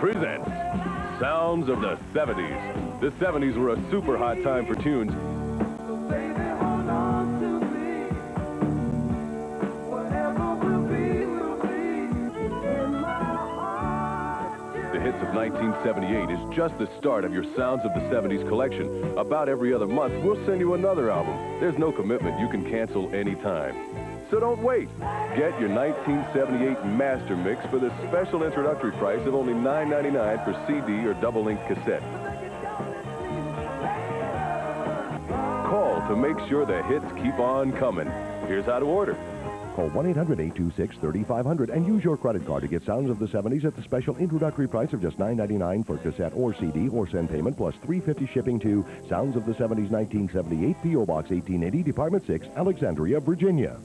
presents Sounds of the 70s. The 70s were a super hot time for tunes. The hits of 1978 is just the start of your Sounds of the 70s collection. About every other month, we'll send you another album. There's no commitment. You can cancel anytime. So don't wait. Get your 1978 Master Mix for the special introductory price of only $9.99 for CD or double-link cassette. Call to make sure the hits keep on coming. Here's how to order. Call 1-800-826-3500 and use your credit card to get Sounds of the 70s at the special introductory price of just $9.99 for cassette or CD, or send payment plus $3.50 shipping to Sounds of the 70s 1978, P.O. Box 1880, Department 6, Alexandria, Virginia.